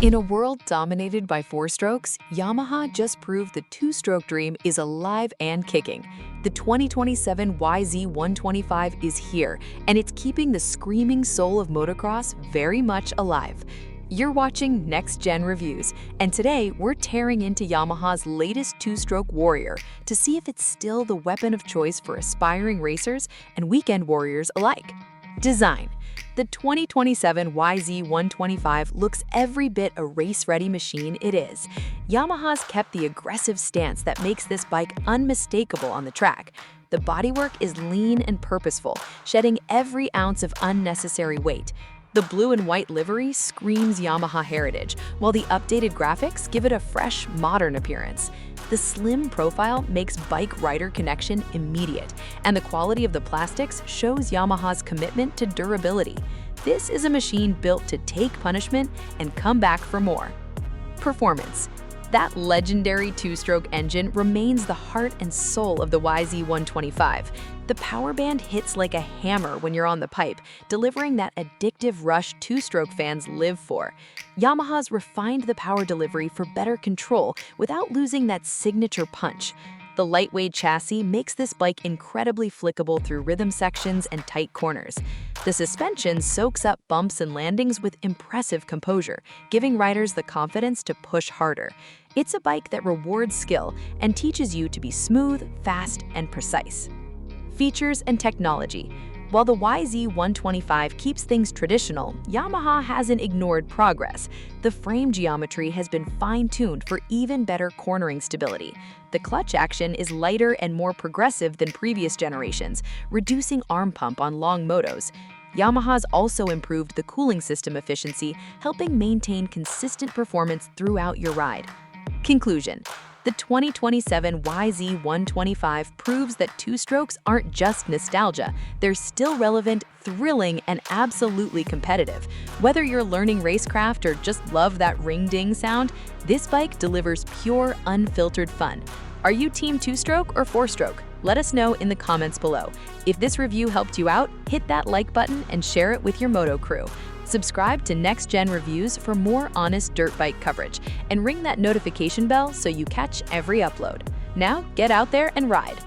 In a world dominated by four-strokes, Yamaha just proved the two-stroke dream is alive and kicking. The 2027 YZ125 is here, and it's keeping the screaming soul of motocross very much alive. You're watching Next Gen Reviews, and today we're tearing into Yamaha's latest two-stroke Warrior to see if it's still the weapon of choice for aspiring racers and weekend warriors alike. Design. The 2027 YZ125 looks every bit a race-ready machine it is. Yamaha's kept the aggressive stance that makes this bike unmistakable on the track. The bodywork is lean and purposeful, shedding every ounce of unnecessary weight. The blue and white livery screams Yamaha heritage, while the updated graphics give it a fresh, modern appearance. The slim profile makes bike-rider connection immediate, and the quality of the plastics shows Yamaha's commitment to durability. This is a machine built to take punishment and come back for more. Performance. That legendary two-stroke engine remains the heart and soul of the YZ125. The power band hits like a hammer when you're on the pipe, delivering that addictive rush two-stroke fans live for. Yamaha's refined the power delivery for better control without losing that signature punch. The lightweight chassis makes this bike incredibly flickable through rhythm sections and tight corners. The suspension soaks up bumps and landings with impressive composure, giving riders the confidence to push harder. It's a bike that rewards skill and teaches you to be smooth, fast, and precise. Features and technology. While the YZ125 keeps things traditional, Yamaha hasn't ignored progress. The frame geometry has been fine-tuned for even better cornering stability. The clutch action is lighter and more progressive than previous generations, reducing arm pump on long motos. Yamaha's also improved the cooling system efficiency, helping maintain consistent performance throughout your ride. Conclusion. The 2027 YZ125 proves that two-strokes aren't just nostalgia. They're still relevant, thrilling, and absolutely competitive. Whether you're learning racecraft or just love that ring-ding sound, this bike delivers pure, unfiltered fun. Are you team two-stroke or four-stroke? Let us know in the comments below. If this review helped you out, hit that like button and share it with your moto crew. Subscribe to Next Gen Reviews for more honest dirt bike coverage, and ring that notification bell so you catch every upload. Now, get out there and ride!